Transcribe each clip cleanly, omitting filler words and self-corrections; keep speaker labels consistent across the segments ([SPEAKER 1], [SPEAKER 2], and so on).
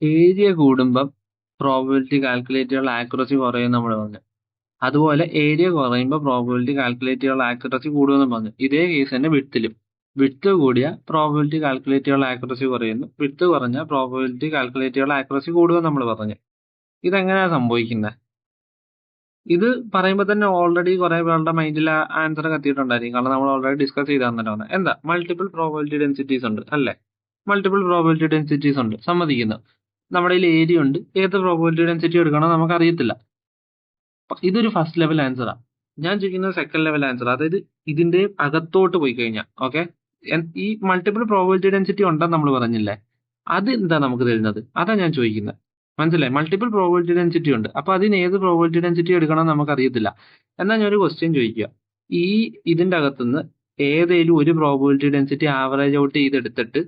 [SPEAKER 1] Area കൂടുമ്പം probability calculate ചെയ്യാനുള്ള accuracy കുറയും നമ്മൾ പറഞ്ഞു. അതുപോലെ ഏരിയ കുറയുമ്പോൾ പ്രോബബിലിറ്റി കാൽക്കുലേറ്റ് ചെയ്യാനുള്ള ആക്യുറസി കൂടുമെന്ന് പറഞ്ഞു. ഇതേ കേസ് തന്നെ വിഡ്ത്തിലും. വിഡ്ത്ത് കൂടിയ പ്രോബബിലിറ്റി കാൽക്കുലേറ്റ് ചെയ്യാനുള്ള ആക്യുറസി കുറയുന്നു. വിഡ്ത്ത് കുറഞ്ഞ പ്രോബബിലിറ്റി കാൽക്കുലേറ്റ് ചെയ്യാനുള്ള ആക്യുറസി കൂടുമെന്ന് നമ്മൾ പറഞ്ഞു. ഇതെങ്ങനെയാണ് സംഭവിക്കുന്നത്? ഇത് പറയുമ്പോൾ തന്നെ ഓൾറെഡി കുറെ പേരുടെ മൈൻഡിൽ ആൻസർ കത്തിയിട്ടുണ്ടായിരിക്കും. കാരണം നമ്മൾ ഓൾറെഡി ഡിസ്കസ് ചെയ്ത് തന്നിട്ടാണ്. എന്താ മൾട്ടിപ്പിൾ പ്രോബബിലിറ്റി ഡെൻസിറ്റീസ് ഉണ്ട് അല്ലേ? മൾട്ടിപ്പിൾ പ്രോബബിലിറ്റി ഡെൻസിറ്റീസ് ഉണ്ട്, സമ്മതിക്കുന്നു. നമ്മുടെ കയ്യിൽ ഏരിയ ഉണ്ട്, ഏത് പ്രോബബിലിറ്റി ഡെൻസിറ്റി എടുക്കണോ നമുക്ക് അറിയത്തില്ല. ഇതൊരു ഫസ്റ്റ് ലെവൽ ആൻസറാണ്. ഞാൻ ചോദിക്കുന്നത് സെക്കൻഡ് ലെവൽ ആൻസർ, അതായത് ഇതിന്റെ അകത്തോട്ട് പോയി കഴിഞ്ഞാൽ ഓക്കെ, ഈ മൾട്ടിപ്പിൾ പ്രോബബിലിറ്റി ഡെൻസിറ്റി ഉണ്ടെന്ന് നമ്മൾ പറഞ്ഞില്ലേ, അത് എന്താ നമുക്ക് തരുന്നത്? അതാ ഞാൻ ചോദിക്കുന്നത്. മനസ്സിലായി? മൾട്ടിപ്പിൾ പ്രോബബിലിറ്റി ഡെൻസിറ്റി ഉണ്ട്, അപ്പൊ അതിന് ഏത് പ്രോബബിലിറ്റി ഡെൻസിറ്റി എടുക്കണം നമുക്ക് അറിയത്തില്ല. എന്നാൽ ഞാൻ ഒരു ക്വസ്റ്റ്യൻ ചോദിക്കുക. ഈ ഇതിന്റെ അകത്തുനിന്ന് ഏതേലും ഒരു പ്രോബബിലിറ്റി ഡെൻസിറ്റി ആവറേജ് ഔട്ട് ചെയ്തെടുത്തിട്ട്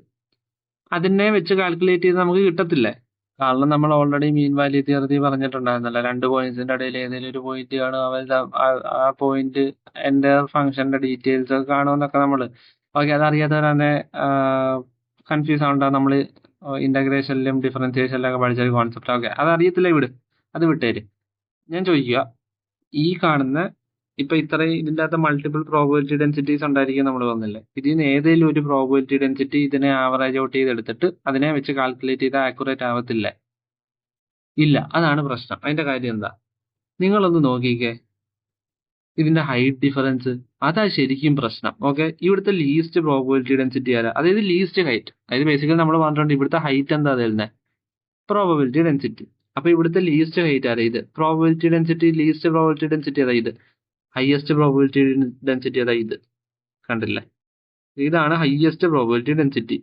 [SPEAKER 1] അതിനെ വെച്ച് കാൽക്കുലേറ്റ് ചെയ്ത് നമുക്ക് കിട്ടത്തില്ലേ? കാരണം നമ്മൾ ഓൾറെഡി മീൻ വാല്യൂ തിയറി പറഞ്ഞിട്ടുണ്ടായിരുന്നല്ലോ. രണ്ട് പോയിന്റ്സിന്റെ ഇടയിൽ ഏതെങ്കിലും ഒരു പോയിന്റ് കാണും, അവരുടെ ആ പോയിന്റ് എന്റെ ഫംഗ്ഷന്റെ ഡീറ്റെയിൽസ് ഒക്കെ കാണുമെന്നൊക്കെ നമ്മൾ ഓക്കെ. അതറിയാത്തവർ തന്നെ കൺഫ്യൂസ് ആവണ്ട. നമ്മൾ ഇന്റഗ്രേഷനിലും ഡിഫറൻസിയേഷനിലും ഒക്കെ പഠിച്ച ഒരു കോൺസെപ്റ്റ്. ഓക്കെ, അതറിയത്തില്ല, അത് വിട്ടേര്. ഞാൻ ചോദിക്കുക, ഈ കാണുന്ന ഇപ്പൊ ഇത്രയും ഇതിന്റെ അകത്ത് മൾട്ടിപ്പിൾ പ്രോബബിലിറ്റി ഡെൻസിറ്റീസ് ഉണ്ടായിരിക്കും നമ്മൾ പറഞ്ഞില്ലേ. ഇതിന് ഏതെങ്കിലും ഒരു പ്രോബബിലിറ്റി ഡെൻസിറ്റി ഇതിനെ ആവറേജ് ഔട്ട് ചെയ്തെടുത്തിട്ട് അതിനെ വെച്ച് കാൽക്കുലേറ്റ് ചെയ്താൽ ആക്യുറേറ്റ് ആവത്തില്ലേ? ഇല്ല. അതാണ് പ്രശ്നം. അതിന്റെ കാര്യം എന്താ? നിങ്ങളൊന്ന് നോക്കിക്കേ, ഇതിന്റെ ഹൈറ്റ് ഡിഫറൻസ്. അതാ ശരിക്കും പ്രശ്നം. ഓക്കെ, ഇവിടുത്തെ ലീസ്റ്റ് പ്രോബബിലിറ്റി ഡെൻസിറ്റി ആരാ? അതായത് ലീസ്റ്റ് ഹൈറ്റ്. അതായത് ബേസിക്കലി നമ്മൾ പറഞ്ഞിട്ടുണ്ട് ഇവിടുത്തെ ഹൈറ്റ് എന്താ തരുന്നത്? Probability density. അപ്പൊ ഇവിടുത്തെ ലീസ്റ്റ് ഹൈറ്റ് ആരാ? ഇത്. Probability density, least probability density അതാ ഇത്. ഹയസ്റ്റ് പ്രോബബിലിറ്റി ഡെൻസിറ്റി അതാ ഇത്. കണ്ടില്ലേ? ഇതാണ് ഹയസ്റ്റ് പ്രോബബിലിറ്റി ഡെൻസിറ്റി.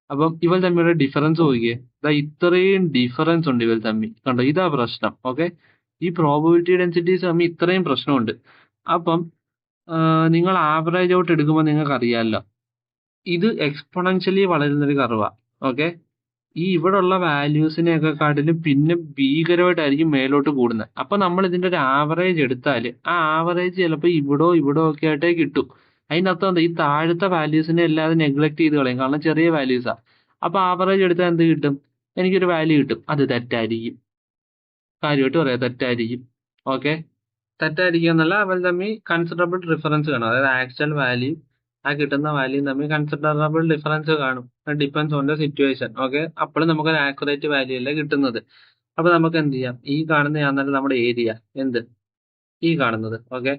[SPEAKER 1] അപ്പം ഇവർ തമ്മിലുള്ള ഡിഫറൻസ് നോക്കിയേ. ഇത്രയും ഡിഫറൻസ് ഉണ്ട് ഇവർ തമ്മിൽ. കണ്ടോ? ഇതാ പ്രശ്നം. ഓക്കെ, ഈ പ്രോബബിലിറ്റി ഡെൻസിറ്റീസ് തമ്മിൽ ഇത്രയും പ്രശ്നമുണ്ട്. അപ്പം നിങ്ങൾ ആവറേജ് ഔട്ട് എടുക്കുമ്പോൾ നിങ്ങൾക്ക് അറിയാമല്ലോ, ഇത് എക്സ്പൊണൻഷ്യലി വളരുന്നൊരു കർവാ. ഓക്കെ, ഈ ഇവിടെ ഉള്ള വാല്യൂസിനെയൊക്കെ കാട്ടിലും പിന്നെ ഭീകരമായിട്ടായിരിക്കും മേലോട്ട് കൂടുന്നത്. അപ്പൊ നമ്മൾ ഇതിന്റെ ഒരു ആവറേജ് എടുത്താൽ ആ ആവറേജ് ചിലപ്പോൾ ഇവിടോ ഒക്കെ ആയിട്ടേ കിട്ടും. അതിനർത്ഥം എന്താ? ഈ താഴത്തെ വാല്യൂസിനെ എല്ലാവരും നെഗ്ലക്ട് ചെയ്ത് കളയും, കാരണം ചെറിയ വാല്യൂസാ. അപ്പൊ ആവറേജ് എടുത്താൽ എന്ത് കിട്ടും? എനിക്കൊരു വാല്യൂ കിട്ടും. അത് തെറ്റായിരിക്കും. കാര്യമായിട്ട് പറയാം, തെറ്റായിരിക്കും. ഓക്കെ, തെറ്റായിരിക്കും എന്നല്ല, അവർ തമ്മിൽ കൺസിഡറബിൾ ഡിഫറൻസ് കാണും. അതായത് ആക്ച്വൽ വാല്യൂ ആ കിട്ടുന്ന വാല്യൂ തമ്മിൽ കൺസിഡറബിൾ ഡിഫറൻസ് കാണും. Depends on the situation. Okay, അപ്പോഴും നമുക്കൊരു ആക്യുറേറ്റ് വാല്യൂ അല്ല കിട്ടുന്നത്. അപ്പൊ നമുക്ക് എന്ത് ചെയ്യാം? ഈ കാണുന്നതാണ് നമ്മുടെ ഏരിയ. എന്ത്? ഈ കാണുന്നത്. ഓക്കെ,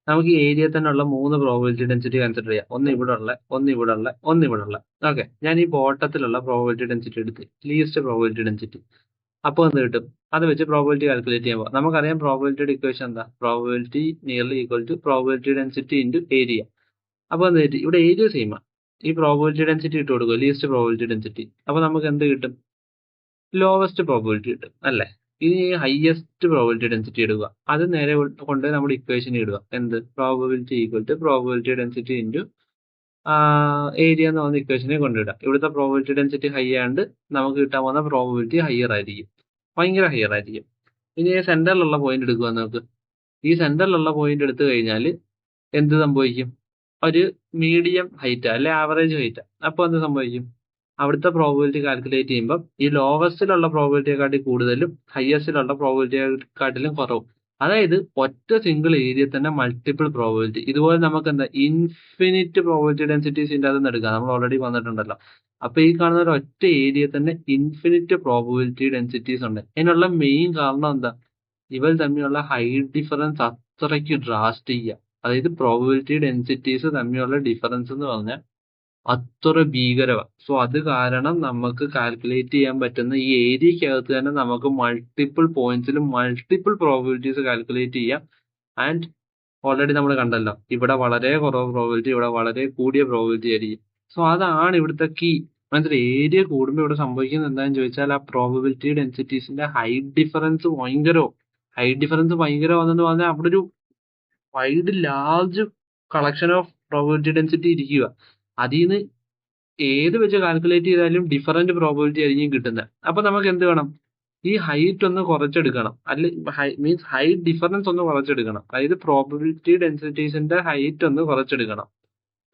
[SPEAKER 1] നമുക്ക് ഈ ഏരിയ തന്നെ ഉള്ള 3 പ്രോബബിലിറ്റി ഡെൻസിറ്റി കൺസിഡർ ചെയ്യാം. ഒന്ന് ഇവിടെ ഉള്ള, ഒന്ന് ഇവിടെ ഉള്ള, ഒന്ന് ഇവിടെ ഉള്ള. ഓക്കെ, ഞാൻ ഈ ബോട്ടത്തിലുള്ള പ്രോബബിലിറ്റി ഡെൻസിറ്റി എടുത്ത്, ലീസ്റ്റ് പ്രോബബിലിറ്റി ഡെൻസിറ്റി. അപ്പോൾ എന്ത് കിട്ടും? അത് വെച്ച് പ്രോബബിലിറ്റി കാൽക്കുലേറ്റ് ചെയ്യുമ്പോൾ നമുക്കറിയാം പ്രോബബിലിറ്റിയുടെ ഇക്വേഷൻ എന്താ? Probability nearly equal to probability density into area. അപ്പോൾ എന്ത് കിട്ടി? ഇവിടെ ഏരിയ സെയിമാ. ഈ പ്രോബബിലിറ്റി ഡെൻസിറ്റി ഇട്ട് കൊടുക്കുക, ലീസ്റ്റ് പ്രോബബിലിറ്റി ഡെൻസിറ്റി. അപ്പോൾ നമുക്ക് എന്ത് കിട്ടും? ലോവസ്റ്റ് പ്രോബബിലിറ്റി കിട്ടും അല്ലേ? ഇനി ഹയസ്റ്റ് പ്രോബബിലിറ്റി ഡെൻസിറ്റി ഇടുക, അത് നേരെ കൊണ്ട് നമ്മുടെ ഇക്വേഷൻ ഇടുക. എന്ത്? Probability equal to probability density into area എന്ന് പറയുന്ന ഇക്വേഷനെ കൊണ്ടിടാം. ഇവിടുത്തെ പ്രോബബിലിറ്റി ഡെൻസിറ്റി ഹൈ ആയതുകൊണ്ട് നമുക്ക് കിട്ടാൻ പോകുന്ന പ്രോബബിലിറ്റി ഹയർ ആയിരിക്കും, ഭയങ്കര ഹയർ ആയിരിക്കും. ഇനി സെന്ററിലുള്ള പോയിന്റ് എടുക്കുക നമുക്ക്. ഈ സെന്ററിലുള്ള പോയിന്റ് എടുത്തു കഴിഞ്ഞാൽ എന്ത് സംഭവിക്കും? ഒരു മീഡിയം ഹൈറ്റ് അല്ലെ ആവറേജ് ഹൈറ്റ്. അപ്പോൾ എന്ത് സംഭവിക്കും? അവിടുത്തെ പ്രോബബിലിറ്റി കാൽക്കുലേറ്റ് ചെയ്യുമ്പോൾ ഈ ലോവസ്റ്റിലുള്ള പ്രോബബിലിറ്റിയെക്കാട്ടി കൂടുതലും ഹയസ്റ്റിലുള്ള പ്രോബബിലിറ്റിയെക്കാട്ടിലും കുറവും. അതായത് ഒറ്റ സിംഗിൾ ഏരിയ തന്നെ മൾട്ടിപ്പിൾ പ്രോബബിലിറ്റി. ഇതുപോലെ നമുക്ക് എന്താ ഇൻഫിനിറ്റ് പ്രോബബിലിറ്റി ഡെൻസിറ്റീസ് ഇതിൻ്റെ അകത്ത് നിന്ന് എടുക്കാം. നമ്മൾ ഓൾറെഡി വന്നിട്ടുണ്ടല്ലോ. അപ്പൊ ഈ കാണുന്ന ഒരു ഒറ്റ ഏരിയ തന്നെ ഇൻഫിനിറ്റ് പ്രോബബിലിറ്റി ഡെൻസിറ്റീസ് ഉണ്ട്. അതിനുള്ള മെയിൻ കാരണം എന്താ? ഇവർ തമ്മിലുള്ള ഹൈറ്റ് ഡിഫറൻസ് അത്രയ്ക്ക് ഡ്രാസ്റ്റിക്. അതായത് പ്രോബബിലിറ്റി ഡെൻസിറ്റീസ് തമ്മിലുള്ള ഡിഫറൻസ് എന്ന് പറഞ്ഞാൽ അത്ര ഭീകരമാണ്. സോ അത് കാരണം നമുക്ക് കാൽക്കുലേറ്റ് ചെയ്യാൻ പറ്റുന്ന ഈ ഏരിയക്കകത്ത് തന്നെ നമുക്ക് മൾട്ടിപ്പിൾ പോയിന്റ്സിലും മൾട്ടിപ്പിൾ പ്രോബബിലിറ്റീസ് കാൽക്കുലേറ്റ് ചെയ്യാം. ആൻഡ് ഓൾറെഡി നമ്മൾ കണ്ടല്ലോ, ഇവിടെ വളരെ കുറവ് പ്രോബബിലിറ്റി, ഇവിടെ വളരെ കൂടിയ പ്രോബബിലിറ്റി ആയിരിക്കും. സോ അതാണ് ഇവിടുത്തെ കീ. മനസ്സിലായി? ഏരിയ കൂടുമ്പോൾ ഇവിടെ സംഭവിക്കുന്നത് എന്താണെന്ന് ചോദിച്ചാൽ ആ പ്രോബബിലിറ്റി ഡെൻസിറ്റീസിന്റെ ഹൈറ്റ് ഡിഫറൻസ് ഭയങ്കരമാണെന്ന് പറഞ്ഞാൽ അവിടെ ഒരു large collection of probability density ഇരിക്കുക. അതിൽ നിന്ന് ഏത് വെച്ച് കാൽക്കുലേറ്റ് ചെയ്താലും ഡിഫറന്റ് പ്രോബബിലിറ്റി ആയിരിക്കും കിട്ടുന്നത്. അപ്പൊ നമുക്ക് എന്ത് വേണം? ഈ ഹൈറ്റ് ഒന്ന് കുറച്ചെടുക്കണം, മീൻസ് ഹൈറ്റ് ഡിഫറൻസ് ഒന്ന് കുറച്ചെടുക്കണം. അതായത് പ്രോബബിലിറ്റി ഡെൻസിറ്റീസിന്റെ ഹൈറ്റ് ഒന്ന് കുറച്ചെടുക്കണം.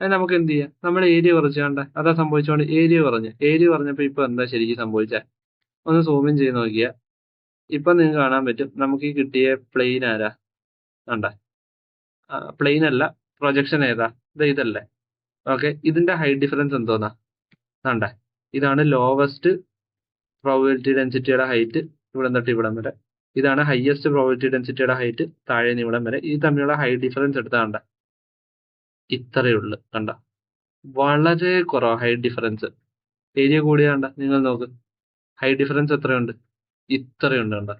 [SPEAKER 1] അത് നമുക്ക് എന്ത് ചെയ്യാം? നമ്മുടെ ഏരിയ കുറച്ചാണ്ട് അതാ സംഭവിച്ചോണ്ട് ഏരിയ കുറഞ്ഞപ്പോ ഇപ്പൊ എന്താ ശരിക്കും സംഭവിച്ചത്? ഒന്ന് സൂം ഇൻ ചെയ്ത് നോക്കിയാൽ ഇപ്പൊ നിങ്ങൾക്ക് കാണാൻ പറ്റും നമുക്ക് ഈ കിട്ടിയ പ്ലെയിൻ ആരാ കണ്ട പ്ലെയിൻ അല്ല പ്രൊജക്ഷൻ ഏതാ ഇതല്ലേ ഓക്കെ ഇതിന്റെ ഹൈറ്റ് ഡിഫറൻസ് എന്തോന്നാ കണ്ട ഇതാണ് ലോവസ്റ്റ് പ്രോബിലിറ്റി ഡെൻസിറ്റിയുടെ ഹൈറ്റ് ഇവിടെ തൊട്ട് ഇവിടം വരെ ഇതാണ് ഹയസ്റ്റ് പ്രോബിലിറ്റി ഡെൻസിറ്റിയുടെ ഹൈറ്റ് താഴെ നിന്ന് ഇവിടം വരെ ഇത് തമ്മിലുള്ള ഹൈറ്റ് ഡിഫറൻസ് എടുത്താ കണ്ട ഇത്രയേ ഉള്ളൂ കണ്ട വളരെ കുറവാ ഹൈറ്റ് ഡിഫറൻസ് ഏരിയ കൂടിയ കണ്ട നിങ്ങൾ നോക്ക് ഹൈറ്റ് ഡിഫറൻസ് എത്രയുണ്ട് ഇത്രയുണ്ട് കണ്ട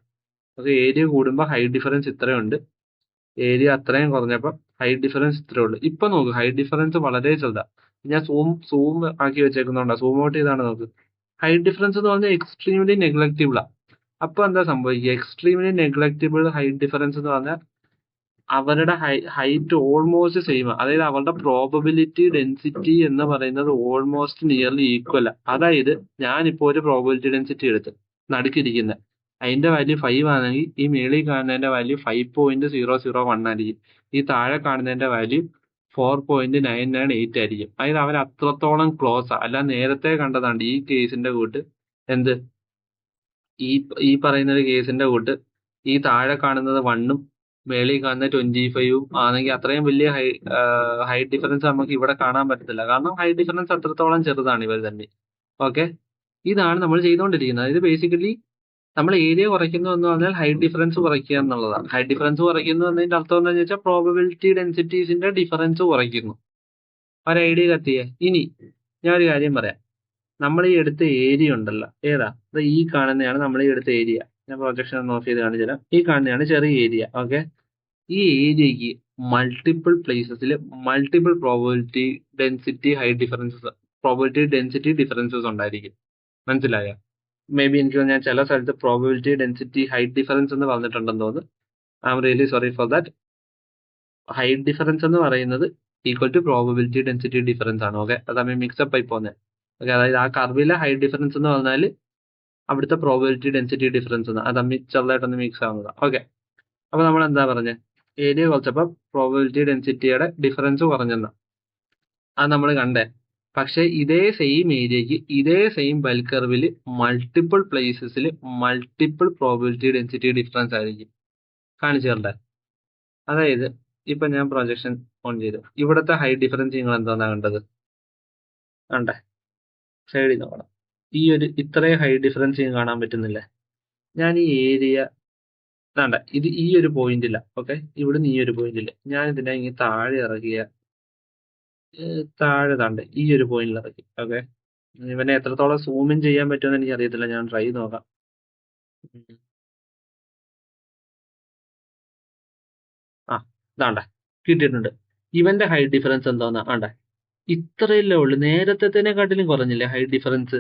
[SPEAKER 1] ഓക്കെ ഏരിയ കൂടുമ്പോൾ ഹൈറ്റ് ഡിഫറൻസ് ഇത്രയുണ്ട് ഏരിയ അത്രയും കുറഞ്ഞപ്പോൾ ഹൈറ്റ് ഡിഫറൻസ് ഇത്രയേ ഉള്ളൂ ഇപ്പൊ നോക്ക് ഹൈറ്റ് ഡിഫറൻസ് വളരെ ചെറുതാ ഞാൻ സൂം ആക്കി വെച്ചേക്കുന്നുണ്ടോ സൂം ഔട്ട് ചെയ്താണ് നോക്ക് ഹൈറ്റ് ഡിഫറൻസ് എന്ന് പറഞ്ഞാൽ എക്സ്ട്രീംലി നെഗ്ലക്റ്റബിളാ അപ്പൊ എന്താ സംഭവിക്കുക എക്സ്ട്രീംലി നെഗ്ലക്റ്റബിൾ ഹൈറ്റ് ഡിഫറൻസ് എന്ന് പറഞ്ഞാൽ അവരുടെ ഹൈറ്റ് ഓൾമോസ്റ്റ് സെയിം അതായത് അവരുടെ പ്രോബബിലിറ്റി ഡെൻസിറ്റി എന്ന് പറയുന്നത് ഓൾമോസ്റ്റ് നിയർലി ഈക്വൽ അതായത് ഞാനിപ്പോ ഒരു പ്രോബബിലിറ്റി ഡെൻസിറ്റി എടുത്ത് നടുക്കിരിക്കുന്ന അതിന്റെ വാല്യൂ 5 ആണെങ്കിൽ ഈ മേളിൽ കാണുന്നതിന്റെ വാല്യൂ 5.001 ആയിരിക്കും ഈ താഴെ കാണുന്നതിന്റെ വാല്യൂ 4.998 ആയിരിക്കും അതായത് അവർ അത്രത്തോളം ക്ലോസ് അല്ല നേരത്തെ കണ്ടതാണ് ഈ കേസിന്റെ കൂട്ട് എന്ത് ഈ പറയുന്ന ഒരു കേസിന്റെ കൂട്ട് ഈ താഴെ കാണുന്നത് 1ഉം മേളിൽ കാണുന്ന 25ഉം ആണെങ്കിൽ അത്രയും വലിയ ഹൈറ്റ് ഡിഫറൻസ് നമുക്ക് ഇവിടെ കാണാൻ പറ്റത്തില്ല കാരണം ഹൈറ്റ് ഡിഫറൻസ് അത്രത്തോളം ചെറുതാണ് ഇവർ തന്നെ ഓക്കെ ഇതാണ് നമ്മൾ ചെയ്തുകൊണ്ടിരിക്കുന്നത് ഇത് ബേസിക്കലി നമ്മൾ ഏരിയ കുറയ്ക്കുന്നു എന്ന് പറഞ്ഞാൽ ഹൈറ്റ് ഡിഫറൻസ് കുറയ്ക്കുക എന്നുള്ളതാണ് ഹൈറ്റ് ഡിഫറൻസ് കുറയ്ക്കുന്നു എന്നതിന്റെ അർത്ഥം എന്താണെന്ന് വെച്ചാൽ പ്രോബബിലിറ്റി ഡെൻസിറ്റീസിന്റെ ഡിഫറൻസ് കുറയ്ക്കുന്നു ഒരു ഐഡിയ കത്തിയേ ഇനി ഞാൻ ഒരു കാര്യം പറയാം നമ്മൾ ഈ എടുത്ത ഏരിയ ഉണ്ടല്ലോ ഏതാ ഈ കാണുന്നതാണ് നമ്മൾ ഈ എടുത്ത ഏരിയ ഞാൻ പ്രൊജക്ഷൻ ഒന്ന് ഓഫ് ചെയ്ത് കാണിച്ചു തരാം ഈ കാണുന്നതാണ് ചെറിയ ഏരിയ ഓക്കെ ഈ ഏരിയക്ക് മൾട്ടിപ്പിൾ പ്ലേസസിൽ multiple probability density height differences probability density differences ഉണ്ടായിരിക്കും മനസ്സിലായോ മേ ബി എനിക്ക് ഞാൻ ചില സ്ഥലത്ത് പ്രോബബിലിറ്റി ഡെൻസിറ്റി ഹൈറ്റ് ഡിഫറൻസ് എന്ന് പറഞ്ഞിട്ടുണ്ടെന്ന് തോന്നുന്നു I am really sorry for that height difference എന്ന് പറയുന്നത് equal to probability density difference ആണ് ഓക്കെ അത് തമ്മിൽ മിക്സപ്പ് ആയി പോകുന്നത് ഓക്കെ അതായത് ആ കർവിലെ ഹൈറ്റ് ഡിഫറൻസ് എന്ന് പറഞ്ഞാൽ അവിടുത്തെ പ്രോബബിലിറ്റി ഡെൻസിറ്റി ഡിഫറൻസ് അത് തമ്മിൽ ചെറുതായിട്ടൊന്ന് മിക്സ് ആവുന്നതാണ് ഓക്കെ അപ്പൊ നമ്മൾ എന്താ പറഞ്ഞത് ഏരിയ കുറച്ചപ്പോൾ പ്രോബബിലിറ്റി ഡെൻസിറ്റിയുടെ ഡിഫറൻസ് കുറഞ്ഞെന്നാ അത് നമ്മൾ കണ്ടേ പക്ഷെ ഇതേ സെയിം ഏരിയക്ക് ഇതേ സെയിം ബെൽ കർവിൽ മൾട്ടിപ്പിൾ പ്ലേസസിൽ മൾട്ടിപ്പിൾ പ്രോബബിലിറ്റി ഡെൻസിറ്റി ഡിഫറൻസ് ആയിരിക്കും കാണിച്ചു തരണ്ടേ അതായത് ഇപ്പൊ ഞാൻ പ്രൊജക്ഷൻ ഓൺ ചെയ്തു ഇവിടുത്തെ ഹൈറ്റ് ഡിഫറൻസ് നിങ്ങൾ എന്താ കണ്ടത് കണ്ടേ സൈഡിൽ നോക്കണം ഈ ഒരു ഇത്രയും ഹൈറ്റ് ഡിഫറൻസ് കാണാൻ പറ്റുന്നില്ലേ ഞാൻ ഈ ഏരിയ വേണ്ട ഇത് ഈ ഒരു പോയിന്റില്ല ഓക്കെ ഇവിടുന്ന് ഈ ഒരു പോയിന്റില്ല ഞാൻ ഇതിനെ ഇങ്ങനെ താഴെ ഇറക്കിയ താഴെ താണ്ട് ഈ ഒരു പോയിന്റിൽ ഇറക്കി ഓക്കെ ഇവനെ എത്രത്തോളം സൂം ഇൻ ചെയ്യാൻ പറ്റുമെന്ന് എനിക്ക് അറിയത്തില്ല ഞാൻ ട്രൈ നോക്കാം ആ ഇതാണ്ട കിട്ടിയിട്ടുണ്ട് ഇവന്റെ ഹൈറ്റ് ഡിഫറൻസ് എന്തോന്നാ ആണ്ട ഇത്രയല്ലേ ഉള്ളു നേരത്തെക്കാട്ടിലും കുറഞ്ഞില്ലേ ഹൈറ്റ് ഡിഫറൻസ്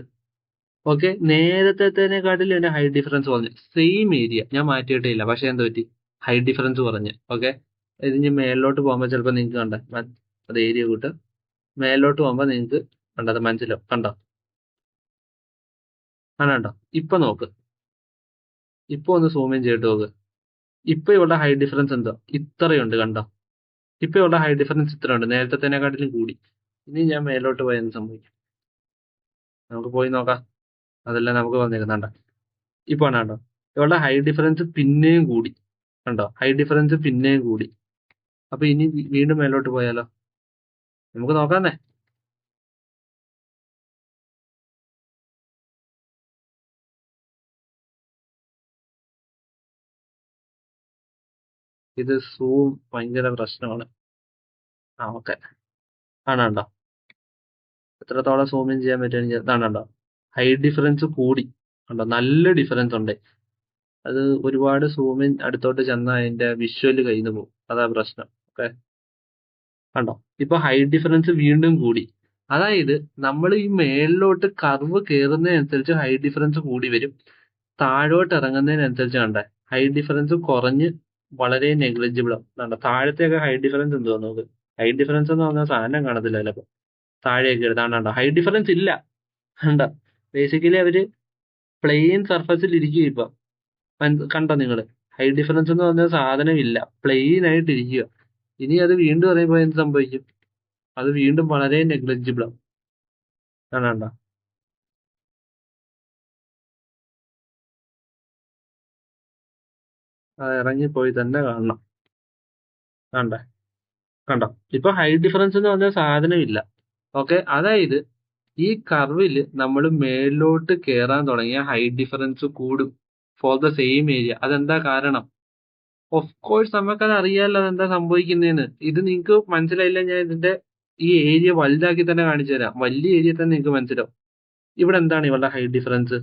[SPEAKER 1] ഓക്കെ നേരത്തെക്കാട്ടിലും എന്റെ ഹൈറ്റ് ഡിഫറൻസ് കുറഞ്ഞു സെയിം ഏരിയ ഞാൻ മാറ്റിയിട്ടേ ഇല്ല പക്ഷെ എന്താ പറ്റി ഹൈറ്റ് ഡിഫറൻസ് കുറഞ്ഞു ഓക്കെ ഇത് ഇനി മേളിലോട്ട് പോകുമ്പോൾ ചിലപ്പോൾ നിങ്ങൾക്ക് കണ്ട അത് ഏരിയ കൂട്ട് മേലോട്ട് പോകുമ്പോൾ നിങ്ങൾക്ക് കണ്ടത് മനസ്സിലാവും കണ്ടോ കണ്ടോ ഇപ്പൊ നോക്ക് ഇപ്പൊ ഒന്ന് സൂം ഇൻ ചെയ്തിട്ട് നോക്ക് ഇപ്പൊ ഇവിടെ ഹൈറ്റ് ഡിഫറൻസ് എന്തോ ഇത്രയുണ്ട് കണ്ടോ ഇപ്പൊ ഇവിടെ ഹൈറ്റ് ഡിഫറൻസ് ഇത്രയുണ്ട് നേരത്തെക്കാട്ടിലും കൂടി ഇനി ഞാൻ മേലോട്ട് പോയി എന്ത് സംഭവിക്കും നമുക്ക് പോയി നോക്കാം അതെല്ലാം നമുക്ക് വന്നിരുന്നണ്ട ഇപ്പൊ കണ്ടോ ഇവിടെ ഹൈറ്റ് ഡിഫറൻസ് പിന്നെയും കൂടി കണ്ടോ ഹൈറ്റ് ഡിഫറൻസ് പിന്നെയും കൂടി അപ്പൊ ഇനി വീണ്ടും മേലോട്ട് പോയാലോ നമുക്ക് നോക്കാന്നേ ഇത് സൂം ഭയങ്കര പ്രശ്നമാണ് ആ ഓക്കെ ആണോ എത്രത്തോളം സൂം ഇൻ ചെയ്യാൻ പറ്റുമെങ്കിൽ ഇതാണോ ഹൈറ്റ് ഡിഫറൻസ് കൂടി കണ്ടോ നല്ല ഡിഫറൻസ് ഉണ്ട് അത് ഒരുപാട് സൂം ഇൻ അടുത്തോട്ട് ചെന്നാൽ അതിന്റെ വിഷ്വല് കയ്യിൽ നിന്ന് പോകും അതാ പ്രശ്നം ഓക്കെ കണ്ടോ ഇപ്പൊ ഹൈറ്റ് ഡിഫറൻസ് വീണ്ടും കൂടി അതായത് നമ്മൾ ഈ മേളിലോട്ട് കർവ് കയറുന്നതിനനുസരിച്ച് ഹൈറ്റ് ഡിഫറൻസ് കൂടി വരും താഴോട്ട് ഇറങ്ങുന്നതിനനുസരിച്ച് കണ്ടേ ഹൈറ്റ് ഡിഫറൻസ് കുറഞ്ഞ് വളരെ നെഗ്ലിജിബിൾ ആണ് താഴത്തെയൊക്കെ ഹൈറ്റ് ഡിഫറൻസ് എന്തുവാ നോക്ക് ഹൈറ്റ് ഡിഫറൻസ് എന്ന് പറഞ്ഞാൽ സാധനം കാണത്തില്ല ചിലപ്പോൾ താഴെയൊക്കെ എടുത്താണ്ടോ ഹൈറ്റ് ഡിഫറൻസ് ഇല്ല കണ്ടോ ബേസിക്കലി അവര് പ്ലെയിൻ സർഫസിൽ ഇരിക്കുക ഇപ്പൊ കണ്ടോ നിങ്ങള് ഹൈറ്റ് ഡിഫറൻസ് എന്ന് പറഞ്ഞ സാധനം ഇല്ല പ്ലെയിൻ ആയിട്ട് ഇരിക്കുക ഇനി അത് വീണ്ടും പറയുമ്പോൾ എന്ത് സംഭവിക്കും അത് വീണ്ടും വളരെ നെഗ്ലിജിബിൾ ആണ് കണ്ടോ അത് ഇറങ്ങിപ്പോയി തന്നെ കാണണം. കണ്ടേ, കണ്ടോ? ഇപ്പൊ ഹൈറ്റ് ഡിഫറൻസ് എന്ന് പറഞ്ഞ സാധനം ഇല്ല. ഓക്കെ, അതായത് ഈ കർവില് നമ്മൾ മേലോട്ട് കയറാൻ തുടങ്ങിയ ഹൈറ്റ് ഡിഫറൻസ് കൂടും ഫോർ ദ സെയിം ഏരിയ. അതെന്താ കാരണം? ഓഫ് കോഴ്സ് നമുക്കത് അറിയാമല്ലോ അതെന്താ സംഭവിക്കുന്നതെന്ന്. ഇത് നിങ്ങൾക്ക് മനസ്സിലായില്ല, ഞാൻ ഇതിന്റെ ഈ ഏരിയ വലുതാക്കി തന്നെ കാണിച്ചു തരാം. വലിയ ഏരിയ തന്നെ നിങ്ങൾക്ക് മനസ്സിലാവും. ഇവിടെ എന്താണ് ഇവളുടെ ഹൈറ്റ് ഡിഫറൻസ്?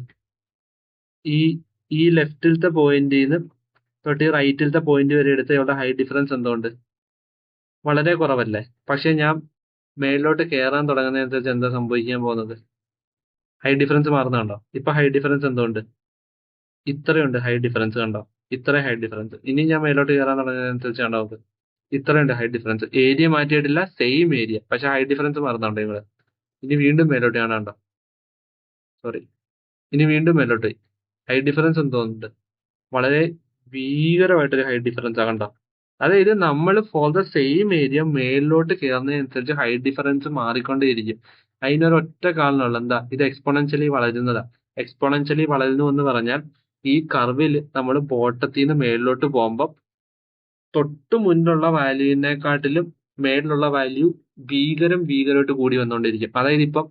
[SPEAKER 1] ഈ ഈ ലെഫ്റ്റിലത്തെ പോയിന്റിൽ നിന്ന് തൊട്ട് ഈ റൈറ്റിലത്തെ പോയിന്റ് വരെ എടുത്ത ഇവളുടെ ഹൈറ്റ് ഡിഫറൻസ് എന്തുകൊണ്ട്? വളരെ കുറവല്ലേ? പക്ഷെ ഞാൻ മേലോട്ട് കയറാൻ തുടങ്ങുന്നതനുസരിച്ച് എന്താ സംഭവിക്കാൻ പോകുന്നത്? ഹൈറ്റ് ഡിഫറൻസ് മാറുന്നുണ്ടോ? ഇപ്പൊ ഹൈറ്റ് ഡിഫറൻസ് എന്തുകൊണ്ട്? ഇത്രയുണ്ട് ഹൈറ്റ് ഡിഫറൻസ്, കണ്ടോ? ഇത്രയും ഹൈറ്റ് ഡിഫറൻസ്. ഇനി ഞാൻ മേലോട്ട് കയറാൻ തുടങ്ങുന്നതനുസരിച്ച് കണ്ടോ നമുക്ക് ഇത്രയുണ്ട് ഹൈറ്റ് ഡിഫറൻസ്. ഏരിയ മാറ്റിയിട്ടില്ല, സെയിം ഏരിയ, പക്ഷെ ഹൈറ്റ് ഡിഫറൻസ് മാറുന്നുണ്ടോ ഇവിടെ? ഇനി വീണ്ടും മേലോട്ട് കാണാണ്ടോ? സോറി, ഇനി വീണ്ടും മേലോട്ട് പോയി. ഹൈറ്റ് ഡിഫറൻസ് എന്ന് തോന്നുന്നുണ്ട്, വളരെ ഭീകരമായിട്ടൊരു ഹൈറ്റ് ഡിഫറൻസ് ആകണ്ടോ? അതായത് നമ്മൾ ഫോർ ദ സെയിം ഏരിയ മേലിലോട്ട് കയറുന്നതനുസരിച്ച് ഹൈറ്റ് ഡിഫറൻസ് മാറിക്കൊണ്ടേയിരിക്കും. അതിനൊരൊറ്റ കാരണമുള്ളൂ, എന്താ? ഇത് എക്സ്പോണൻഷ്യലി വളരുന്നതാ. എക്സ്പോണൻഷ്യലി വളരുന്നു എന്ന് പറഞ്ഞാൽ ഈ കർവിൽ നമ്മൾ ബോട്ടത്തിൽ നിന്ന് മേലിലോട്ട് പോകുമ്പോൾ തൊട്ട് മുന്നുള്ള വാല്യൂവിനെക്കാട്ടിലും മേളിലുള്ള വാല്യൂ ഭീകരമായിട്ട് കൂടി വന്നുകൊണ്ടിരിക്കും. അതായത് ഇപ്പം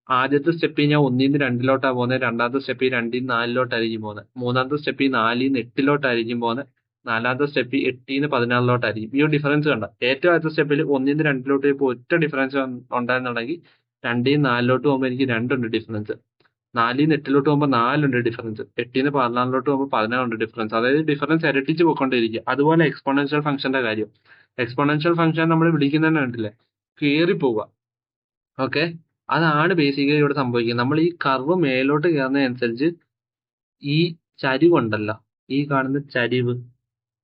[SPEAKER 1] ആദ്യത്തെ സ്റ്റെപ്പിൽ ഞാൻ 1 നിന്ന് 2 പോകുന്നത്, രണ്ടാമത്തെ സ്റ്റെപ്പിൽ 2 നിന്ന് 4 പോകുന്നത്, മൂന്നാമത്തെ സ്റ്റെപ്പിൽ 4 നിന്ന് 8 പോകുന്നത്, നാലാമത്തെ സ്റ്റെപ്പിൽ 8 നിന്ന് 16 ഈ ഒരു ഡിഫറൻസ് കണ്ട. ഏറ്റവും ആദ്യത്തെ സ്റ്റെപ്പിൽ 1 നിന്ന് 2 പോയപ്പോൾ ഒറ്റ ഡിഫറൻസ് ഉണ്ടായിരുന്നുണ്ടെങ്കിൽ 2 നിന്ന് 4 പോകുമ്പോൾ എനിക്ക് 2 ഉണ്ട് ഡിഫറൻസ്. 4 നിന്ന് 8 പോകുമ്പോൾ 4 ഉണ്ട് ഡിഫറൻസ്. 8 നിന്ന് 14 പോകുമ്പോൾ 16 ഉണ്ട് ഡിഫറൻസ്. അതായത് ഡിഫറൻസ് ഇരട്ടിച്ച് പോയിക്കൊണ്ടിരിക്കുക. അതുപോലെ എക്സ്പോണൻഷ്യൽ ഫംഗ്ഷന്റെ കാര്യം. എക്സ്പോണൻഷ്യൽ ഫംഗ്ഷൻ നമ്മൾ വിളിക്കുന്നതന്നെ കണ്ടില്ലേ, കയറി പോവുക. ഓക്കെ, അതാണ് ബേസിക്കലി ഇവിടെ സംഭവിക്കുന്നത്. നമ്മൾ ഈ കർവ് മേലോട്ട് കയറുന്നതനുസരിച്ച് ഈ ചരിവുണ്ടല്ലോ, ഈ കാണുന്ന ചരിവ്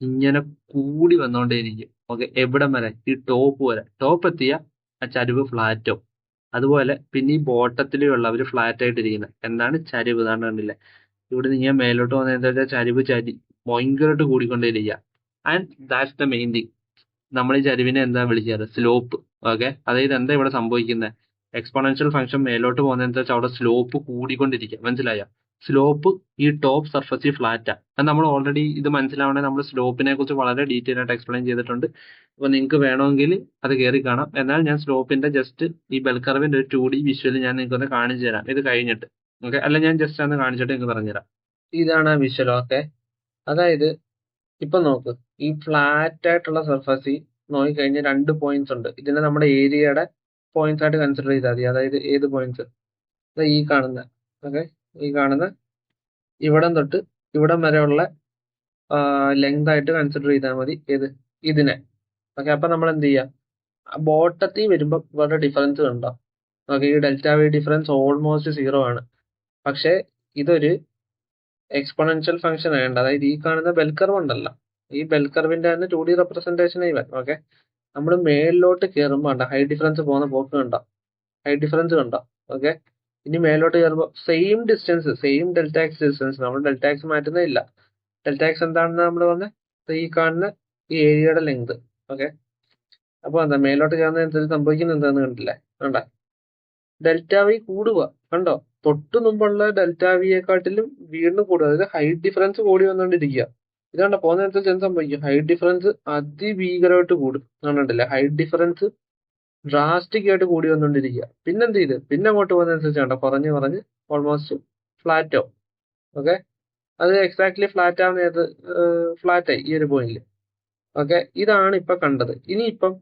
[SPEAKER 1] ഇങ്ങനെ കൂടി വന്നുകൊണ്ടേയിരിക്കും. ഓക്കെ, എവിടം വരെ? ഈ ടോപ്പ് വരെ. ടോപ്പ് എത്തിയ ആ ചരിവ് ഫ്ലാറ്റോ. അതുപോലെ പിന്നെ ഈ ബോട്ടത്തിലുള്ളവർ ഫ്ലാറ്റ് ആയിട്ടിരിക്കുന്നത് എന്താണ്? ചരിവ്. ഇതാണ് കണ്ടില്ലേ, ഇവിടെ നിന്ന് ഞാൻ മേലോട്ട് പോകുന്ന എന്താ വെച്ചാൽ ചരിവ് ഭയങ്കരമായിട്ട് കൂടിക്കൊണ്ടേയിരിക്കുക. And that's the main thing. നമ്മൾ ഈ ചരിവിനെ എന്താ വിളിക്കാറ്? സ്ലോപ്പ്. ഓക്കെ, അതായത് എന്താ ഇവിടെ സംഭവിക്കുന്നത്? എക്സ്പോണൻഷ്യൽ ഫംഗ്ഷൻ മേലോട്ട് പോകുന്നതനുസരിച്ച് അവിടെ സ്ലോപ്പ് കൂടിക്കൊണ്ടിരിക്കുക. മനസ്സിലായോ? സ്ലോപ്പ് ഈ ടോപ്പ് സർഫസിൽ ഫ്ലാറ്റാ. അത് നമ്മൾ ഓൾറെഡി ഇത് മനസ്സിലാവണേ നമ്മൾ സ്ലോപ്പിനെ കുറിച്ച് വളരെ ഡീറ്റെയിൽ ആയിട്ട് എക്സ്പ്ലെയിൻ ചെയ്തിട്ടുണ്ട്. അപ്പോൾ നിങ്ങൾക്ക് വേണമെങ്കിൽ അത് കയറി കാണാം. എന്നാൽ ഞാൻ സ്ലോപ്പിന്റെ ജസ്റ്റ് ഈ ബെൽക്കർവിന്റെ ഒരു 2D വിഷ്വൽ ഞാൻ നിങ്ങൾക്ക് ഒന്ന് കാണിച്ചു തരാം ഇത് കഴിഞ്ഞിട്ട്. ഓക്കെ, അല്ല ഞാൻ ജസ്റ്റ് ഒന്ന് കാണിച്ചിട്ട് നിങ്ങൾക്ക് പറഞ്ഞുതരാം. ഇതാണ് ആ വിഷ്വൽ. ഓക്കെ, അതായത് ഇപ്പൊ നോക്ക്, ഈ ഫ്ലാറ്റ് ആയിട്ടുള്ള സർഫസിൽ നോക്കിക്കഴിഞ്ഞാൽ 2 പോയിന്റ്സ് ഉണ്ട്. ഇതിനെ നമ്മുടെ ഏരിയയുടെ പോയിന്റ്സ് ആയിട്ട് കൺസിഡർ ചെയ്താൽ മതി. അതായത് ഏത് പോയിന്റ്സ്? ഈ കാണുന്ന, ഓക്കെ, ഈ കാണുന്ന ഇവിടം തൊട്ട് ഇവിടം വരെയുള്ള ലെങ്ത് ആയിട്ട് കൺസിഡർ ചെയ്താൽ മതി. ഏത്? ഇതിനെ. ഓക്കെ, അപ്പൊ നമ്മൾ എന്ത് ചെയ്യാം? ബോട്ടത്തിൽ വരുമ്പോൾ ഇവിടെ ഡിഫറൻസ് കണ്ടോ? ഓക്കെ, ഈ ഡെൽറ്റ വി ഡിഫറൻസ് ഓൾമോസ്റ്റ് 0 ആണ്. പക്ഷെ ഇതൊരു എക്സ്പോണൻഷ്യൽ ഫംഗ്ഷൻ ആയതുകൊണ്ട്, അതായത് ഈ കാണുന്ന ബെൽക്കർവ് ഉണ്ടല്ലോ, ഈ ബെൽക്കർവിന്റെ തന്നെ 2D റെപ്രസെന്റേഷൻ ഇവൻ. ഓക്കെ, നമ്മൾ മേളിലോട്ട് കയറുമ്പോൾ ഹൈറ്റ് ഡിഫറൻസ് പോകുന്ന പോക്ക് കണ്ടോ? ഹൈറ്റ് ഡിഫറൻസ് കണ്ടോ? ഓക്കെ, ഇനി മേലോട്ട് കയറുമ്പോൾ same distance, same delta X distance, നമ്മൾ ഡെൽറ്റ എക്സ് മാറ്റുന്നില്ല. ഡെൽറ്റ എക്സ് എന്താണെന്ന് നമ്മൾ പറഞ്ഞത് ഈ കാണുന്ന ഈ ഏരിയയുടെ ലെങ്ത്. ഓക്കെ, അപ്പൊ എന്താ മേലോട്ട് കയറുന്നതനുസരിച്ച് സംഭവിക്കുന്നത് എന്താന്ന് കണ്ടില്ലേ? കണ്ട, ഡെൽറ്റ വി കൂടുക. കണ്ടോ? തൊട്ട് മുമ്പുള്ള ഡെൽറ്റ വിയെക്കാട്ടിലും വീണ്ടും കൂടുക. അതായത് ഹൈറ്റ് ഡിഫറൻസ് കൂടി വന്നുകൊണ്ടിരിക്കുക. ഇതാണ്ട പോകുന്നതനുസരിച്ച് എന്ത് സംഭവിക്കും? ഹൈറ്റ് ഡിഫറൻസ് അതിഭീകരമായിട്ട് കൂടും. കണ്ടിട്ടില്ലേ? ഹൈറ്റ് ഡിഫറൻസ് ഡ്രാസ്റ്റിക് ആയിട്ട് കൂടി വന്നുകൊണ്ടിരിക്കുക. പിന്നെന്ത് ചെയ്ത് പിന്നെ അങ്ങോട്ട് പോകുന്നതനുസരിച്ച് കണ്ടോ കുറഞ്ഞ് ഓൾമോസ്റ്റ് ഫ്ലാറ്റ് ആവും. ഓക്കെ, അത് എക്സാക്ട്ലി ഫ്ലാറ്റ് ആവുന്ന ഏത്? ഫ്ലാറ്റ് ആയി ഈ ഒരു പോയിന്റിൽ. ഓക്കെ, ഇതാണ് ഇപ്പൊ കണ്ടത്. ഇനിയിപ്പം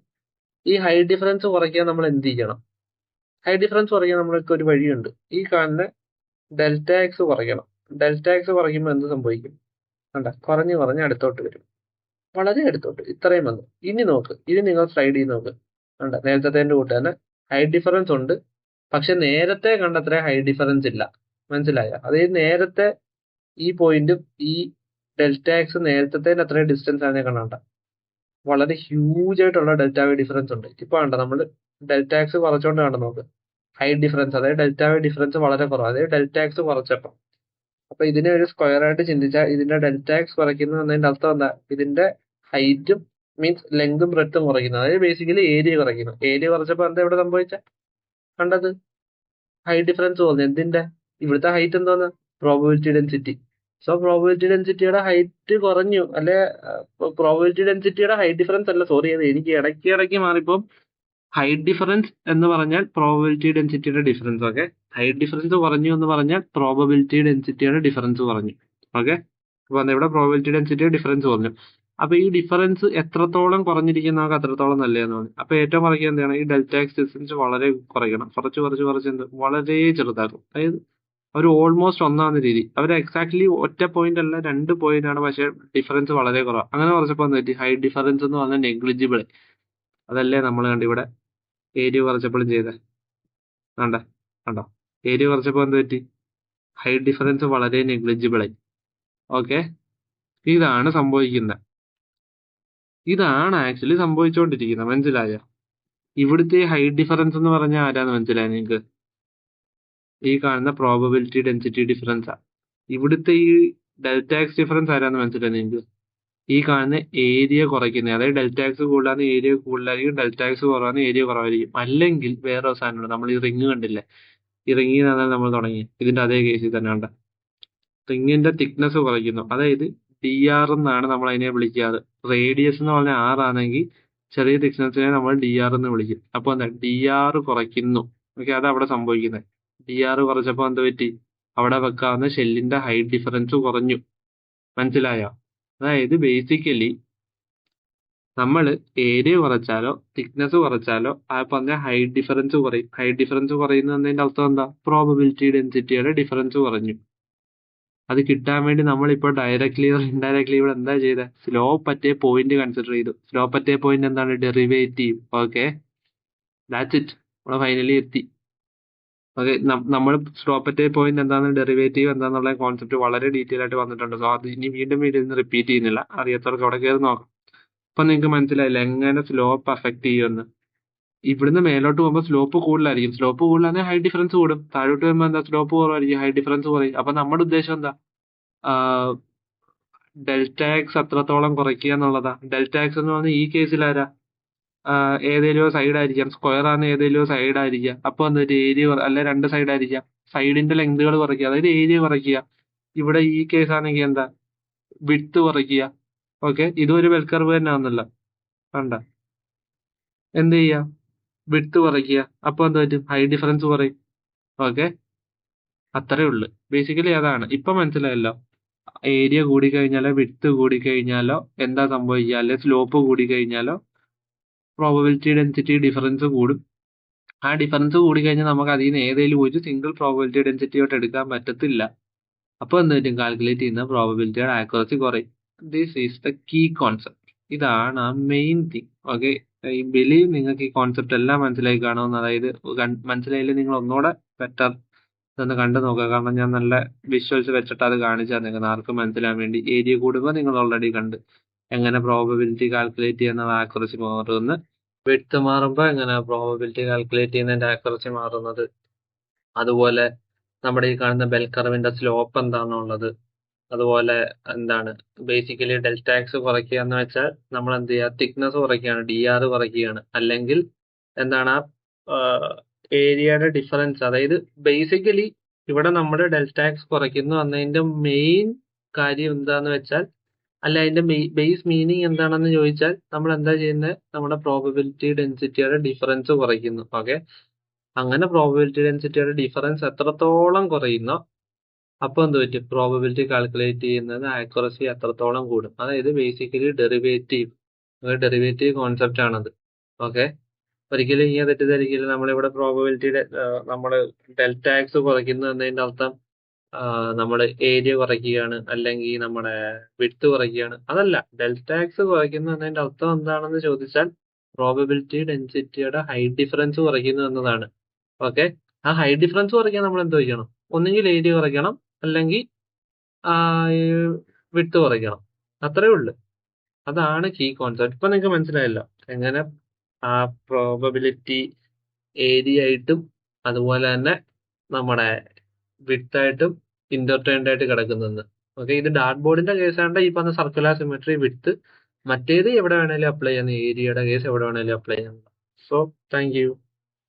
[SPEAKER 1] ഈ ഹൈറ്റ് ഡിഫറൻസ് കുറയ്ക്കാൻ നമ്മൾ എന്ത് ചെയ്യണം? ഹൈറ്റ് ഡിഫറൻസ് കുറയ്ക്കാൻ നമ്മൾക്ക് ഒരു വഴിയുണ്ട്. ഈ കാണുന്ന ഡെൽറ്റ എക്സ് കുറയ്ക്കണം. ഡെൽറ്റ എക്സ് കുറയ്ക്കുമ്പോൾ എന്ത് സംഭവിക്കും? കണ്ട, കുറഞ്ഞ് അടുത്തോട്ട് വരും. വളരെ അടുത്തോട്ട് ഇത്രയും വന്നു. ഇനി നോക്ക്, ഇനി നിങ്ങൾ സ്ലൈഡ് ചെയ്ത് നോക്ക്. കണ്ട, നേരത്തെ കൂട്ട് തന്നെ ഹൈറ്റ് ഡിഫറൻസ് ഉണ്ട്, പക്ഷെ നേരത്തെ കണ്ടത്ര ഹൈറ്റ് ഡിഫറൻസ് ഇല്ല. മനസ്സിലായോ? അതായത് നേരത്തെ ഈ പോയിന്റും ഈ ഡെൽറ്റ എക്സ് നേരത്തെ അത്രയും ഡിസ്റ്റൻസ് ആണ് കണ്ട, വളരെ ഹ്യൂജ് ആയിട്ടുള്ള ഡെൽറ്റ വി ഡിഫറൻസ് ഉണ്ട്. ഇപ്പൊ കണ്ട, നമ്മൾ ഡെൽറ്റ എക്സ് കുറച്ചുകൊണ്ട് കണ്ട നോക്ക്, ഹൈറ്റ് ഡിഫറൻസ്, അതായത് ഡെൽറ്റ വി ഡിഫറൻസ് വളരെ കുറവ്. അതായത് ഡെൽറ്റ എക്സ് കുറച്ചപ്പം. അപ്പൊ ഇതിനെ ഒരു സ്ക്വയർ ആയിട്ട് ചിന്തിച്ചാൽ ഇതിന്റെ ഡെൽറ്റ എക്സ് കുറയ്ക്കുന്നു എന്നതിന്റെ അർത്ഥം എന്താ? ഇതിന്റെ ഹൈറ്റും മീൻസ് ലെങ്തും ബ്രെഡ്ത്തും കുറയ്ക്കുന്നു. അതായത് ബേസിക്കലി ഏരിയ കുറയ്ക്കുന്നു. ഏരിയ കുറച്ചപ്പോൾ എന്താ ഇവിടെ സംഭവിച്ച? കണ്ടത് ഹൈറ്റ് ഡിഫറൻസ് പോകുന്നു. എന്തിന്റെ? ഇവിടുത്തെ ഹൈറ്റ് എന്തോന്ന്? Probability density. സോ പ്രോബബിലിറ്റി ഡെൻസിറ്റിയുടെ ഹൈറ്റ് കുറഞ്ഞു അല്ലെ, പ്രോബബിലിറ്റി ഡെൻസിറ്റിയുടെ ഹൈറ്റ് ഡിഫറൻസ് അല്ല, സോറി, അത് എനിക്ക് ഇടയ്ക്ക് മാറിപ്പം ഹൈറ്റ് ഡിഫറൻസ് എന്ന് പറഞ്ഞാൽ പ്രോബബിലിറ്റി ഡെൻസിറ്റിയുടെ ഡിഫറൻസ്. ഓക്കെ, ഹൈറ്റ് ഡിഫറൻസ് കുറഞ്ഞു എന്ന് പറഞ്ഞാൽ പ്രോബബിലിറ്റി ഡെൻസിറ്റിയുടെ ഡിഫറൻസ് കുറഞ്ഞു. ഓക്കെ, അപ്പൊ ഇവിടെ പ്രോബബിലിറ്റി ഡെൻസിറ്റിയുടെ ഡിഫറൻസ് കുറഞ്ഞു. അപ്പൊ ഈ ഡിഫറൻസ് എത്രത്തോളം കുറഞ്ഞിരിക്കുന്ന നമുക്ക് അത്രത്തോളം നല്ലതെന്ന് പറഞ്ഞു. അപ്പൊ ഏറ്റവും കുറയ്ക്കുക എന്താണ്, ഈ ഡെൽറ്റ എക്സ് ഡിസ്റ്റൻസ് വളരെ കുറയ്ക്കണം, കുറച്ച് എന്ത് വളരെ ചെറുതാക്കും. അതായത് ഒരു ഓൾമോസ്റ്റ് ഒന്നാവുന്ന രീതി. അവർ എക്സാക്ട്ലി ഒറ്റ പോയിന്റ് അല്ല, 2 പോയിന്റ് ആണ്, പക്ഷെ ഡിഫറൻസ് വളരെ കുറവാണ്. അങ്ങനെ കുറച്ചപ്പോൾ എന്ത് പറ്റി, ഹൈറ്റ് ഡിഫറൻസ് എന്ന് പറഞ്ഞാൽ നെഗ്ലിജിബിൾ. അതല്ലേ നമ്മൾ കണ്ട് ഇവിടെ ഏരിയ കുറച്ചപ്പോഴും ചെയ്തേ, കണ്ടോ ഏരിയ കുറച്ചപ്പോൾ എന്ത് പറ്റി, ഹൈറ്റ് ഡിഫറൻസ് വളരെ നെഗ്ലിജിബിൾ ആയി. ഓക്കെ, ഇതാണ് സംഭവിക്കുന്നത്, ഇതാണ് ആക്ച്വലി സംഭവിച്ചുകൊണ്ടിരിക്കുന്നത്. മനസ്സിലായോ? ഇവിടുത്തെ ഹൈറ്റ് ഡിഫറൻസ് എന്ന് പറഞ്ഞാൽ ആരാന്ന് മനസ്സിലായോ നിങ്ങൾക്ക്? ഈ കാണുന്ന പ്രോബബിലിറ്റി ഡെൻസിറ്റി ഡിഫറൻസാ. ഇവിടുത്തെ ഈ ഡെൽറ്റ എക്സ് ഡിഫറൻസ് ആരാന്ന് മനസ്സിലായോ നിങ്ങൾക്ക്? ഈ കാണുന്ന ഏരിയ കുറയ്ക്കുന്നത്. അതായത് ഡെൽറ്റ എക്സ് കൂടുതലാന്ന് ഏരിയ കൂടുതലായിരിക്കും, ഡെൽറ്റ എക്സ് കുറവാന്ന് ഏരിയ കുറവായിരിക്കും. അല്ലെങ്കിൽ വേറെ ഒരു സാധനമുണ്ട്, നമ്മൾ ഈ റിങ് കണ്ടില്ലേ, ഈ റിങ്ങിൽ നിന്നാണ് നമ്മൾ തുടങ്ങി, ഇതിന്റെ അതേ കേസിൽ തന്നെ കണ്ട റിങ്ങിന്റെ തിക്നെസ് കുറയ്ക്കുന്നു. അതായത് ഡി ആർ എന്നാണ് നമ്മൾ അതിനെ വിളിക്കാറ്. റേഡിയസ് എന്ന് പറഞ്ഞാൽ ആർ ആണെങ്കിൽ ചെറിയ തിക്നെസ്സിനെ നമ്മൾ ഡി ആർ എന്ന് വിളിക്കും. അപ്പൊ എന്താ, ഡി ആർ കുറയ്ക്കുന്നു. ഓക്കെ, അതാ അവിടെ സംഭവിക്കുന്നത്. ഡി ആർ കുറച്ചപ്പോൾ എന്ത് പറ്റി, അവിടെ വെക്കാവുന്ന ഷെല്ലിന്റെ ഹൈറ്റ് ഡിഫറൻസ് കുറഞ്ഞു. മനസ്സിലായോ? അതായത് ബേസിക്കലി നമ്മൾ ഏരിയ കുറച്ചാലോ തിക്നെസ് കുറച്ചാലോ ആ പറഞ്ഞ ഹൈറ്റ് ഡിഫറൻസ് കുറയും. ഹൈറ്റ് ഡിഫറൻസ് കുറയുന്നതിന്റെ അർത്ഥം എന്താ, പ്രോബബിലിറ്റി ഡെൻസിറ്റിയുടെ ഡിഫറൻസ് കുറഞ്ഞു. അത് കിട്ടാൻ വേണ്ടി നമ്മളിപ്പോൾ ഡയറക്ട്ലി ഓർ ഇൻഡയറക്ട്ലി ഇവിടെ എന്താ ചെയ്തത്, slope at A point consider ചെയ്തു. സ്ലോപ്പ് അറ്റ് എ പോയിന്റ് എന്താണ്, ഡെറിവേറ്റീവ്. ഓക്കെ, ദാറ്റ്സ് ഇറ്റ്, നമ്മൾ ഫൈനലി എത്തി. ഓക്കെ, നമ്മൾ സ്ലോപ്പ് അറ്റ് എ പോയിന്റ് എന്താണ്, ഡെറിവേറ്റീവ് എന്താണെന്നുള്ള കോൺസെപ്റ്റ് വളരെ ഡീറ്റെയിൽ ആയിട്ട് വന്നിട്ടുണ്ട്. സോ അത് ഇനി വീണ്ടും റിപ്പീറ്റ് ചെയ്യുന്നില്ല, അറിയാത്തവർക്ക് അവിടെ കയറി നോക്കാം. അപ്പൊ നിങ്ങൾക്ക് മനസ്സിലായില്ല എങ്ങനെ സ്ലോപ്പ് അഫക്ട് ചെയ്യുമെന്ന്. ഇവിടുന്ന് മേലോട്ട് പോകുമ്പോൾ സ്ലോപ്പ് കൂടുതലായിരിക്കും. സ്ലോപ്പ് കൂടുതലാണെങ്കിൽ ഹൈ ഡിഫറൻസ് കൂടും. താഴോട്ട് വരുമ്പോൾ എന്താ, സ്ലോപ്പ് കുറവായിരിക്കും, ഹൈ ഡിഫറൻസ് കുറയും. അപ്പൊ നമ്മുടെ ഉദ്ദേശം എന്താ, ഡെൽറ്റ എക്സ് അത്രത്തോളം കുറയ്ക്കുക എന്നുള്ളതാ. ഡെൽറ്റ എക്സ് എന്ന് പറഞ്ഞാൽ ഈ കേസിൽ ആരാ, ഏതെങ്കിലും സൈഡ് ആയിരിക്കാം, സ്ക്വയർ ആണ് ഏതെങ്കിലും സൈഡ് ആയിരിക്കാം. അപ്പൊ എന്നിട്ട് ഏരിയ അല്ലെ 2 സൈഡ് ആയിരിക്കാം, സൈഡിന്റെ ലെങ്തുകൾ കുറയ്ക്കുക, അതായത് ഏരിയ കുറയ്ക്കുക. ഇവിടെ ഈ കേസ് ആണെങ്കിൽ എന്താ, വിഡ്ത്ത് കുറയ്ക്കുക. ഓക്കെ, ഇതും ഒരു ബെൽ കർവ് തന്നെ ആണെന്നല്ലോ, കണ്ട എന്ത് ചെയ്യുക, വിഡ്ത്ത് കുറയ്ക്കുക. അപ്പൊ എന്ത് പറ്റും, ഹൈ ഡിഫറൻസ് കുറയും. ഓക്കെ, അത്രേ ഉള്ളു. ബേസിക്കലി അതാണ്. ഇപ്പൊ മനസ്സിലായല്ലോ, ഏരിയ കൂടിക്കഴിഞ്ഞാലോ വിഡ്ത്ത് കൂടിക്കഴിഞ്ഞാലോ എന്താ സംഭവിക്കുക, അല്ലെ സ്ലോപ്പ് കൂടിക്കഴിഞ്ഞാലോ പ്രോബബിലിറ്റി ഡെൻസിറ്റി ഡിഫറൻസ് കൂടും. ആ ഡിഫറൻസ് കൂടിക്കഴിഞ്ഞാൽ നമുക്ക് അതിൽ നിന്ന് ഏതെങ്കിലും ഒരു സിംഗിൾ പ്രോബബിലിറ്റി ഡെൻസിറ്റിയോട്ട് എടുക്കാൻ പറ്റത്തില്ല. അപ്പോൾ എന്ത് പറ്റും, കാൽക്കുലേറ്റ് ചെയ്യുന്ന പ്രോബബിലിറ്റിയുടെ ആക്യുറസി കുറയും. This is the key concept. ഇതാണ് ആ മെയിൻ തിങ്. ഓക്കെ, ഈ ബിലീവ് നിങ്ങൾക്ക് ഈ കോൺസെപ്റ്റ് എല്ലാം മനസ്സിലായി കാണുമെന്ന്. അതായത് മനസ്സിലായില്ലേ, നിങ്ങൾ ഒന്നുകൂടെ ബെറ്റർ ഇതൊന്ന് കണ്ടു നോക്കുക. കാരണം ഞാൻ നല്ല വിഷ്വൽസ് വെച്ചിട്ട് അത് കാണിച്ചു തന്നേക്കുന്നത് ആർക്കും മനസ്സിലാൻ വേണ്ടി. ഏരിയ കൂടുമ്പോൾ നിങ്ങൾ ഓൾറെഡി കണ്ട് എങ്ങനെ പ്രോബബിലിറ്റി കാൽക്കുലേറ്റ് ചെയ്യുന്ന ആക്യുറസി മാറുമെന്ന്, വിഡ്ത്ത് മാറുമ്പോൾ എങ്ങനെ പ്രോബബിലിറ്റി കാൽക്കുലേറ്റ് ചെയ്യുന്നതിന്റെ ആക്യുറസി മാറുന്നത്, അതുപോലെ നമ്മുടെ ഈ കാണുന്ന ബെൽ കർവിന്റെ സ്ലോപ്പ് എന്താണെന്നുള്ളത്, അതുപോലെ എന്താണ് ബേസിക്കലി ഡെൽറ്റ എക്സ് കുറയ്ക്കുക എന്ന് വെച്ചാൽ നമ്മൾ എന്ത് ചെയ്യുക, തിക്നെസ് കുറയ്ക്കുകയാണ്, ഡി ആർ കുറയ്ക്കുകയാണ്. അല്ലെങ്കിൽ എന്താണ് ആ ഏരിയയുടെ ഡിഫറൻസ്. അതായത് ബേസിക്കലി ഇവിടെ നമ്മുടെ ഡെൽറ്റ എക്സ് കുറയ്ക്കുന്നു എന്നതിന്റെ മെയിൻ കാര്യം എന്താന്ന് വെച്ചാൽ, അല്ല അതിന്റെ ബേസ് മീനിങ് എന്താണെന്ന് ചോദിച്ചാൽ നമ്മൾ എന്താ ചെയ്യുന്നത്, നമ്മുടെ പ്രോബബിലിറ്റി ഡെൻസിറ്റിയുടെ ഡിഫറൻസ് കുറയ്ക്കുന്നു. ഓക്കെ, അങ്ങനെ പ്രോബബിലിറ്റി ഡെൻസിറ്റിയുടെ ഡിഫറൻസ് എത്രത്തോളം കുറയുന്നോ അപ്പൊ എന്ത് പറ്റും, പ്രോബബിലിറ്റി കാൽക്കുലേറ്റ് ചെയ്യുന്നത് ആക്യുറസി എത്രത്തോളം കൂടും. അതായത് ബേസിക്കലി ഡെറിവേറ്റീവ് കോൺസെപ്റ്റ് ആണത്. ഓക്കെ, ഒരിക്കലും ഇങ്ങനെ തെറ്റിദ്ധരിക്കില്ല. നമ്മളിവിടെ പ്രോബബിലിറ്റിയുടെ നമ്മൾ ഡെൽറ്റ എക്സ് കുറയ്ക്കുന്നു എന്നതിന്റെ അർത്ഥം നമ്മൾ ഏരിയ കുറയ്ക്കുകയാണ് അല്ലെങ്കിൽ നമ്മുടെ വിഡ്ത്ത് കുറയ്ക്കുകയാണ്. അതല്ല, ഡെൽറ്റ എക്സ് കുറയ്ക്കുന്നു എന്നതിന്റെ അർത്ഥം എന്താണെന്ന് ചോദിച്ചാൽ പ്രോബബിലിറ്റി ഡെൻസിറ്റിയുടെ ഹൈറ്റ് ഡിഫറൻസ് കുറയ്ക്കുന്നു എന്നതാണ്. ഓക്കെ, ആ ഹൈറ്റ് ഡിഫറൻസ് കുറയ്ക്കാൻ നമ്മൾ എന്ത് ചെയ്യണം, ഒന്നുകിൽ ഏരിയ കുറയ്ക്കണം അല്ലെങ്കിൽ വിഡ്ത്ത് കുറയ്ക്കണം. അത്രേ ഉള്ളു. അതാണ് കീ കോൺസെപ്റ്റ്. ഇപ്പൊ നിങ്ങൾക്ക് മനസ്സിലായല്ലോ എങ്ങനെ ആ പ്രോബബിലിറ്റി ഏരിയ ആയിട്ടും അതുപോലെ തന്നെ നമ്മുടെ വിഡ്ത്ത് ആയിട്ടും ഇന്റർടൈൻഡ് ആയിട്ട് കിടക്കുന്നെന്ന്. ഓക്കെ, ഇത് ഡാർട്ട് ബോർഡിന്റെ കേസാണ്ട് ഈ പറഞ്ഞ സർക്കുലർ സിമെട്രി വിഡ്ത്ത്. മറ്റേത് എവിടെ വേണേലും അപ്ലൈ ചെയ്യാം, ഏരിയയുടെ കേസ് എവിടെ വേണേലും അപ്ലൈ ചെയ്യാം. So thank you.